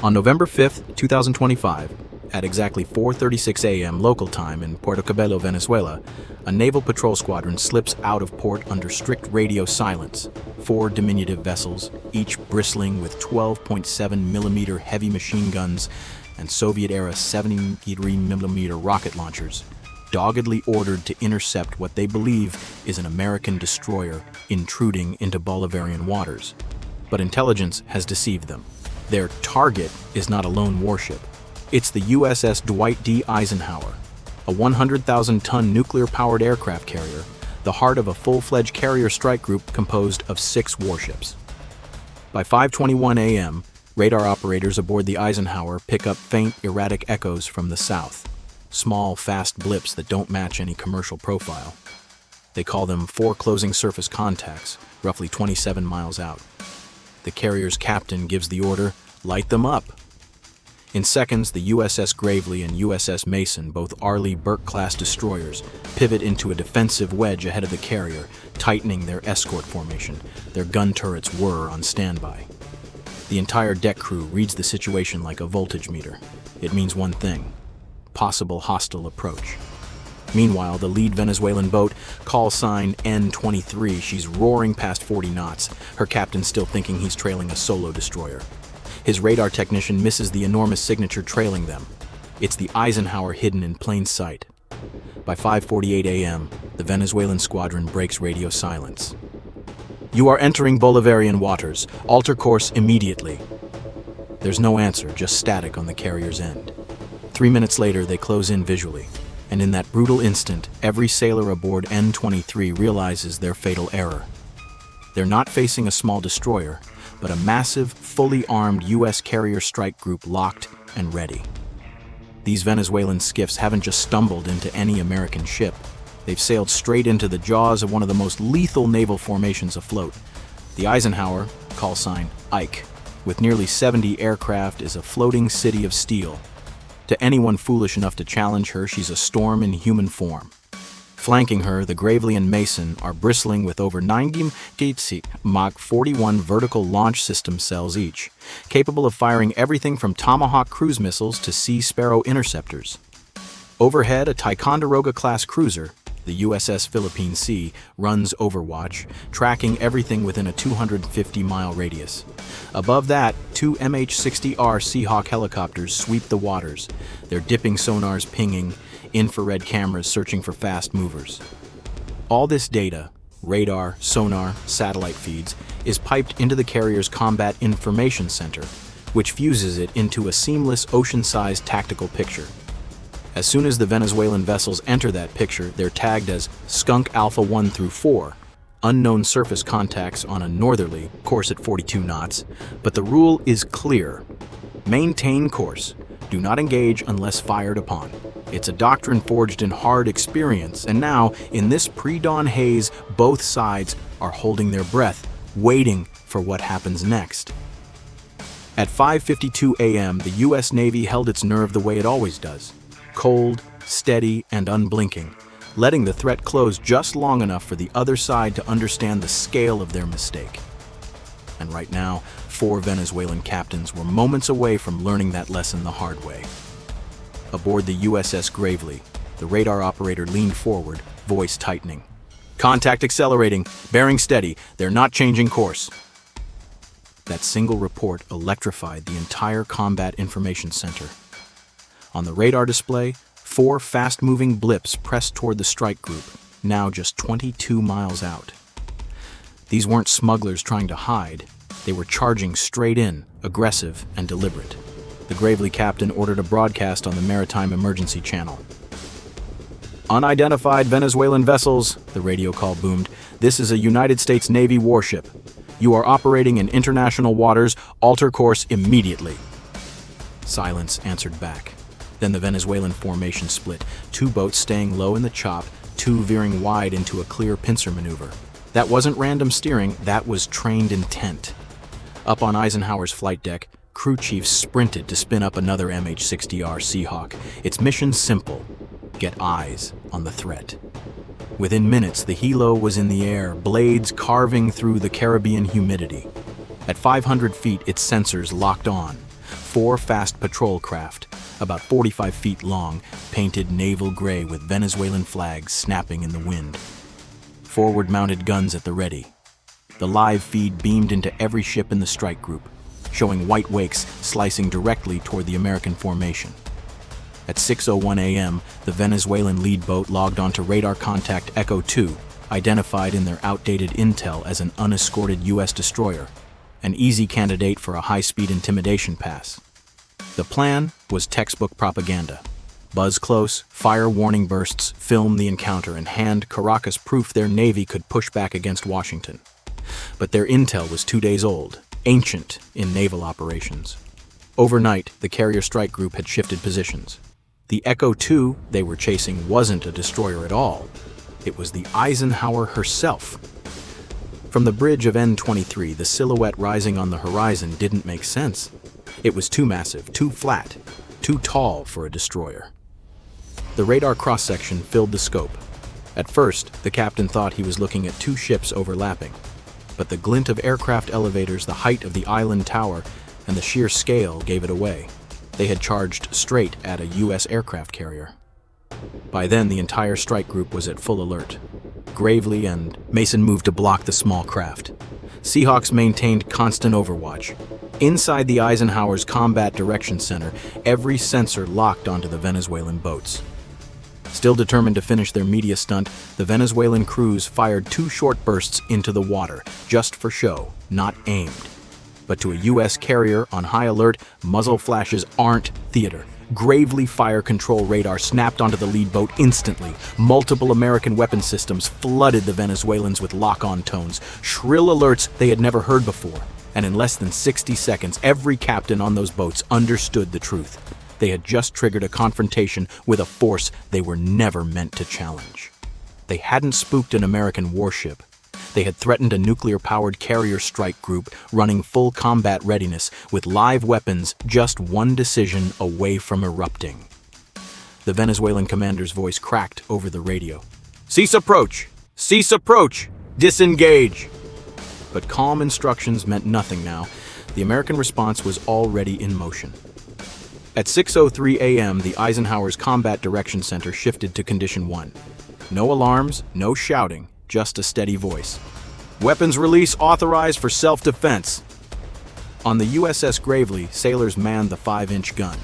On November 5, 2025, at exactly 4:36 a.m. local time in Puerto Cabello, Venezuela, a naval patrol squadron slips out of port under strict radio silence. 4 diminutive vessels, each bristling with 12.7mm heavy machine guns and Soviet-era 73mm rocket launchers, doggedly ordered to intercept what they believe is an American destroyer intruding into Bolivarian waters. But intelligence has deceived them. Their target is not a lone warship. It's the USS Dwight D. Eisenhower, a 100,000-ton nuclear-powered aircraft carrier, the heart of a full-fledged carrier strike group composed of 6 warships. By 5:21 a.m., radar operators aboard the Eisenhower pick up faint, erratic echoes from the south, small, fast blips that don't match any commercial profile. They call them 4 closing surface contacts, roughly 27 miles out. The carrier's captain gives the order, "Light them up." In seconds, the USS Gravely and USS Mason, both Arleigh Burke-class destroyers, pivot into a defensive wedge ahead of the carrier, tightening their escort formation. Their gun turrets whir on standby. The entire deck crew reads the situation like a voltage meter. It means one thing: possible hostile approach. Meanwhile, the lead Venezuelan boat, call sign N-23, she's roaring past 40 knots, her captain still thinking he's trailing a solo destroyer. His radar technician misses the enormous signature trailing them. It's the Eisenhower hidden in plain sight. By 5:48 a.m., the Venezuelan squadron breaks radio silence. "You are entering Bolivarian waters. Alter course immediately." There's no answer, just static on the carrier's end. 3 minutes later, they close in visually. And in that brutal instant, every sailor aboard N-23 realizes their fatal error. They're not facing a small destroyer, but a massive, fully armed U.S. carrier strike group locked and ready. These Venezuelan skiffs haven't just stumbled into any American ship. They've sailed straight into the jaws of one of the most lethal naval formations afloat. The Eisenhower, call sign Ike, with nearly 70 aircraft, is a floating city of steel. To anyone foolish enough to challenge her, she's a storm in human form. Flanking her, the Gravely and Mason are bristling with over 90 Mach 41 vertical launch system cells each, capable of firing everything from Tomahawk cruise missiles to Sea Sparrow interceptors. Overhead, a Ticonderoga-class cruiser, the USS Philippine Sea, runs overwatch, tracking everything within a 250-mile radius. Above that, 2 MH-60R Seahawk helicopters sweep the waters, their dipping sonars pinging, infrared cameras searching for fast movers. All this data, radar, sonar, satellite feeds, is piped into the carrier's Combat Information Center, which fuses it into a seamless ocean-sized tactical picture. As soon as the Venezuelan vessels enter that picture, they're tagged as Skunk Alpha 1 through 4, unknown surface contacts on a northerly course at 42 knots, but the rule is clear. Maintain course. Do not engage unless fired upon. It's a doctrine forged in hard experience, and now, in this pre-dawn haze, both sides are holding their breath, waiting for what happens next. At 5:52 a.m., the U.S. Navy held its nerve the way it always does. Cold, steady, and unblinking, letting the threat close just long enough for the other side to understand the scale of their mistake. And right now, 4 Venezuelan captains were moments away from learning that lesson the hard way. Aboard the USS Gravely, the radar operator leaned forward, voice tightening. "Contact accelerating, bearing steady, they're not changing course." That single report electrified the entire Combat Information Center. On the radar display, 4 fast-moving blips pressed toward the strike group, now just 22 miles out. These weren't smugglers trying to hide. They were charging straight in, aggressive and deliberate. The Gravely captain ordered a broadcast on the Maritime Emergency Channel. "Unidentified Venezuelan vessels," the radio call boomed. "This is a United States Navy warship. You are operating in international waters. Alter course immediately." Silence answered back. Then the Venezuelan formation split, 2 boats staying low in the chop, 2 veering wide into a clear pincer maneuver. That wasn't random steering, that was trained intent. Up on Eisenhower's flight deck, crew chiefs sprinted to spin up another MH-60R Seahawk. Its mission simple: get eyes on the threat. Within minutes, the helo was in the air, blades carving through the Caribbean humidity. At 500 feet, its sensors locked on. 4 fast patrol craft, about 45 feet long, painted naval gray with Venezuelan flags snapping in the wind. Forward-mounted guns at the ready. The live feed beamed into every ship in the strike group, showing white wakes slicing directly toward the American formation. At 6:01 a.m., the Venezuelan lead boat logged onto radar contact Echo 2, identified in their outdated intel as an unescorted U.S. destroyer, an easy candidate for a high-speed intimidation pass. The plan was textbook propaganda. Buzz close, fire warning bursts, film the encounter, and hand Caracas proof their navy could push back against Washington. But their intel was 2 days old, ancient in naval operations. Overnight, the carrier strike group had shifted positions. The Echo 2 they were chasing wasn't a destroyer at all. It was the Eisenhower herself. From the bridge of N-23, the silhouette rising on the horizon didn't make sense. It was too massive, too flat, too tall for a destroyer. The radar cross-section filled the scope. At first, the captain thought he was looking at 2 ships overlapping. But the glint of aircraft elevators, the height of the island tower, and the sheer scale gave it away. They had charged straight at a U.S. aircraft carrier. By then, the entire strike group was at full alert. Gravely and Mason moved to block the small craft. Seahawks maintained constant overwatch. Inside the Eisenhower's Combat Direction Center, every sensor locked onto the Venezuelan boats. Still determined to finish their media stunt, the Venezuelan crews fired 2 short bursts into the water, just for show, not aimed. But to a U.S. carrier on high alert, muzzle flashes aren't theater. Gravely fire control radar snapped onto the lead boat instantly. Multiple American weapon systems flooded the Venezuelans with lock-on tones, shrill alerts they had never heard before. And in less than 60 seconds, every captain on those boats understood the truth. They had just triggered a confrontation with a force they were never meant to challenge. They hadn't spooked an American warship. They had threatened a nuclear-powered carrier strike group running full combat readiness with live weapons just one decision away from erupting. The Venezuelan commander's voice cracked over the radio. "Cease approach! Cease approach! Disengage!" But calm instructions meant nothing now. The American response was already in motion. At 6:03 a.m., the Eisenhower's Combat Direction Center shifted to Condition 1. No alarms, no shouting, just a steady voice. "Weapons release authorized for self-defense." On the USS Gravely, sailors manned the 5-inch gun.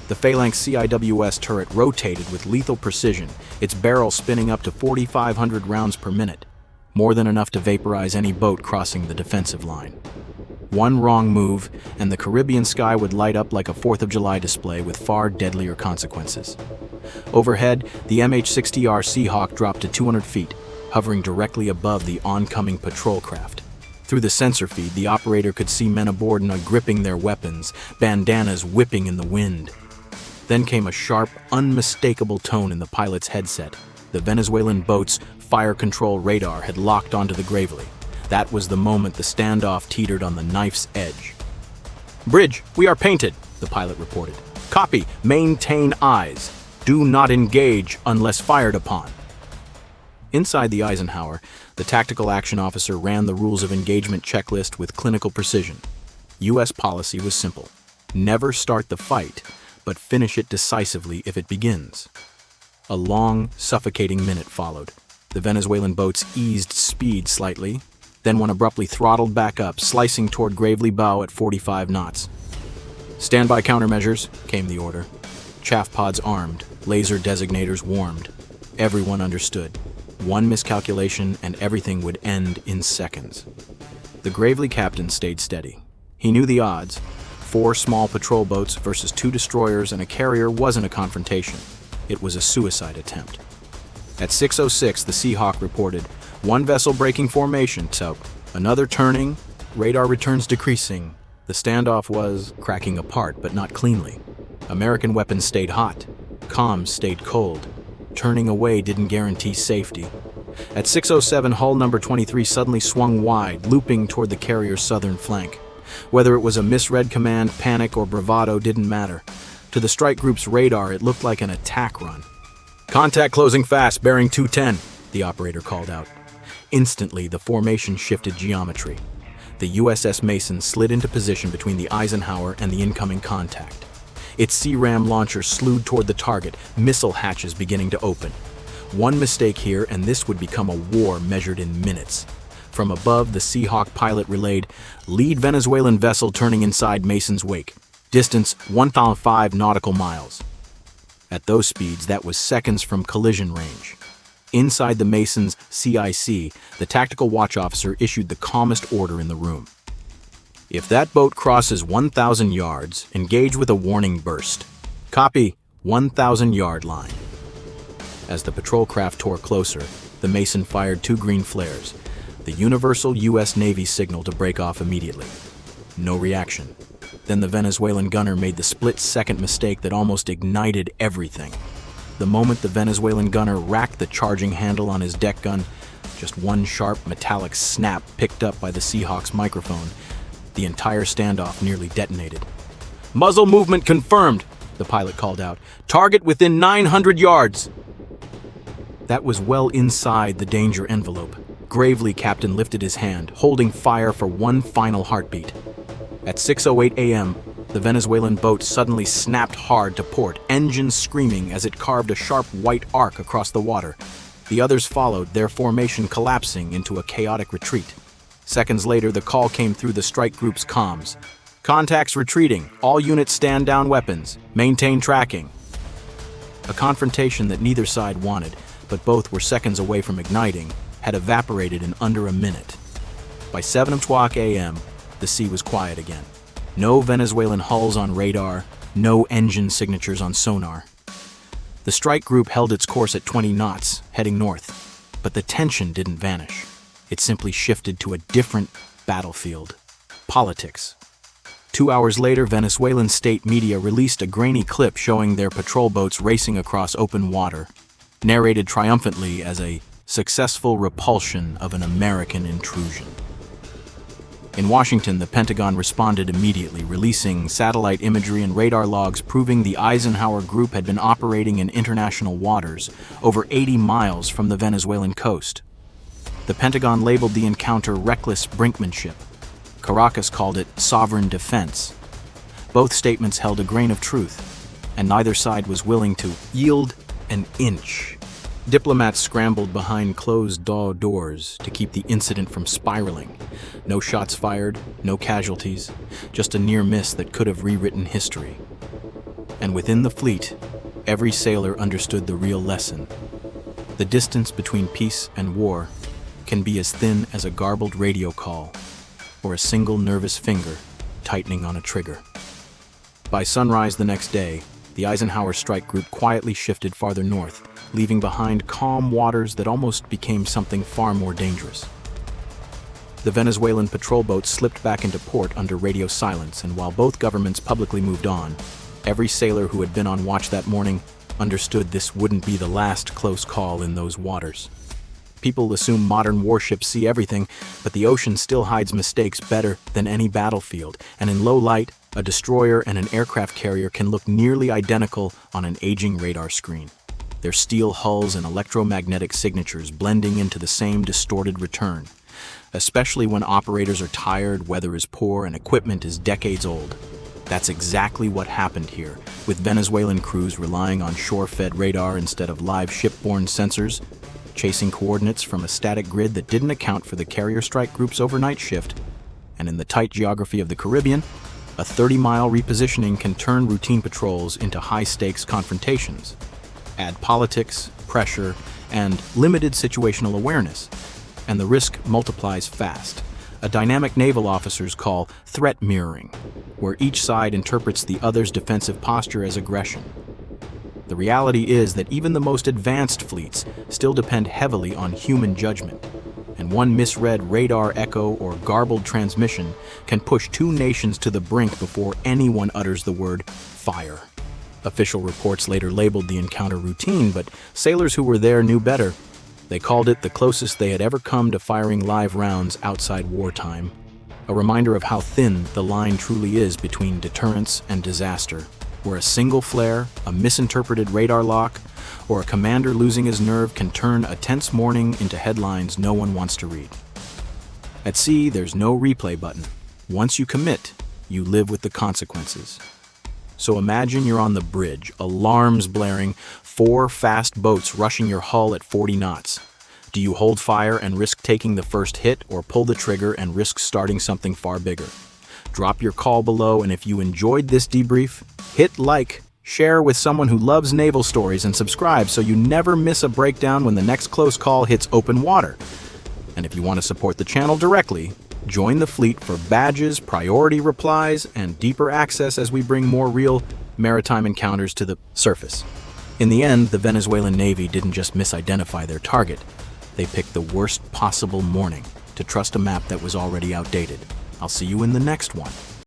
The Phalanx CIWS turret rotated with lethal precision, its barrel spinning up to 4,500 rounds per minute, more than enough to vaporize any boat crossing the defensive line. One wrong move, and the Caribbean sky would light up like a 4th of July display with far deadlier consequences. Overhead, the MH-60R Seahawk dropped to 200 feet, hovering directly above the oncoming patrol craft. Through the sensor feed, the operator could see men aboard now gripping their weapons, bandanas whipping in the wind. Then came a sharp, unmistakable tone in the pilot's headset. The Venezuelan boat's fire control radar had locked onto the Gravely. That was the moment the standoff teetered on the knife's edge. "Bridge, we are painted," the pilot reported. "Copy, maintain eyes. Do not engage unless fired upon." Inside the Eisenhower, the tactical action officer ran the rules of engagement checklist with clinical precision. U.S. policy was simple. Never start the fight, but finish it decisively if it begins. A long, suffocating minute followed. The Venezuelan boats eased speed slightly, then one abruptly throttled back up, slicing toward Gravely bow at 45 knots. "Standby countermeasures," came the order. Chaff pods armed, laser designators warmed. Everyone understood. One miscalculation and everything would end in seconds. The Gravely captain stayed steady. He knew the odds. 4 small patrol boats versus 2 destroyers and a carrier wasn't a confrontation. It was a suicide attempt. At 6:06, the Seahawk reported, "One vessel breaking formation, so another turning, radar returns decreasing." The standoff was cracking apart, but not cleanly. American weapons stayed hot. Comms stayed cold. Turning away didn't guarantee safety. At 6:07, hull number 23 suddenly swung wide, looping toward the carrier's southern flank. Whether it was a misread command, panic, or bravado didn't matter. To the strike group's radar, it looked like an attack run. "Contact closing fast, bearing 210, the operator called out. Instantly, the formation shifted geometry. The USS Mason slid into position between the Eisenhower and the incoming contact. Its Sea-Ram launcher slewed toward the target, missile hatches beginning to open. One mistake here, and this would become a war measured in minutes. From above, the Seahawk pilot relayed, "Lead Venezuelan vessel turning inside Mason's wake. Distance 1,005 nautical miles." At those speeds, that was seconds from collision range. Inside the Mason's CIC, the tactical watch officer issued the calmest order in the room. "If that boat crosses 1,000 yards, engage with a warning burst. Copy, 1,000-yard line." As the patrol craft tore closer, the Mason fired 2 green flares, the universal U.S. Navy signal to break off immediately. No reaction. Then the Venezuelan gunner made the split-second mistake that almost ignited everything. The moment the Venezuelan gunner racked the charging handle on his deck gun, just one sharp metallic snap picked up by the Seahawks microphone, the entire standoff nearly detonated. "Muzzle movement confirmed," the pilot called out. "Target within 900 yards." That was well inside the danger envelope. Gravely, Captain lifted his hand, holding fire for one final heartbeat. At 6:08 a.m., the Venezuelan boat suddenly snapped hard to port, engines screaming as it carved a sharp white arc across the water. The others followed, their formation collapsing into a chaotic retreat. Seconds later, the call came through the strike group's comms. "Contacts retreating. All units stand down weapons. Maintain tracking." A confrontation that neither side wanted, but both were seconds away from igniting, had evaporated in under a minute. By 7:00 a.m., the sea was quiet again. No Venezuelan hulls on radar, no engine signatures on sonar. The strike group held its course at 20 knots, heading north. But the tension didn't vanish. It simply shifted to a different battlefield. Politics. 2 hours later, Venezuelan state media released a grainy clip showing their patrol boats racing across open water, narrated triumphantly as a successful repulsion of an American intrusion. In Washington, the Pentagon responded immediately, releasing satellite imagery and radar logs proving the Eisenhower group had been operating in international waters, over 80 miles from the Venezuelan coast. The Pentagon labeled the encounter reckless brinkmanship. Caracas called it sovereign defense. Both statements held a grain of truth, and neither side was willing to yield an inch. Diplomats scrambled behind closed doors to keep the incident from spiraling. No shots fired, no casualties, just a near miss that could have rewritten history. And within the fleet, every sailor understood the real lesson. The distance between peace and war can be as thin as a garbled radio call or a single nervous finger tightening on a trigger. By sunrise the next day, the Eisenhower strike group quietly shifted farther north, leaving behind calm waters that almost became something far more dangerous. The Venezuelan patrol boats slipped back into port under radio silence, and while both governments publicly moved on, every sailor who had been on watch that morning understood this wouldn't be the last close call in those waters. People assume modern warships see everything, but the ocean still hides mistakes better than any battlefield, and in low light, a destroyer and an aircraft carrier can look nearly identical on an aging radar screen, their steel hulls and electromagnetic signatures blending into the same distorted return, especially when operators are tired, weather is poor, and equipment is decades old. That's exactly what happened here, with Venezuelan crews relying on shore-fed radar instead of live shipborne sensors, chasing coordinates from a static grid that didn't account for the carrier strike group's overnight shift, and in the tight geography of the Caribbean, a 30-mile repositioning can turn routine patrols into high-stakes confrontations. Add politics, pressure, and limited situational awareness, and the risk multiplies fast. A dynamic naval officers call threat mirroring, where each side interprets the other's defensive posture as aggression. The reality is that even the most advanced fleets still depend heavily on human judgment, and one misread radar echo or garbled transmission can push two nations to the brink before anyone utters the word fire. Official reports later labeled the encounter routine, but sailors who were there knew better. They called it the closest they had ever come to firing live rounds outside wartime, a reminder of how thin the line truly is between deterrence and disaster, where a single flare, a misinterpreted radar lock, or a commander losing his nerve can turn a tense morning into headlines no one wants to read. At sea, there's no replay button. Once you commit, you live with the consequences. So imagine you're on the bridge, alarms blaring, 4 fast boats rushing your hull at 40 knots. Do you hold fire and risk taking the first hit, or pull the trigger and risk starting something far bigger? Drop your call below, and if you enjoyed this debrief, hit like, share with someone who loves naval stories, and subscribe so you never miss a breakdown when the next close call hits open water. And if you want to support the channel directly, join the fleet for badges, priority replies, and deeper access as we bring more real maritime encounters to the surface. In the end, the Venezuelan Navy didn't just misidentify their target. They picked the worst possible morning to trust a map that was already outdated. I'll see you in the next one.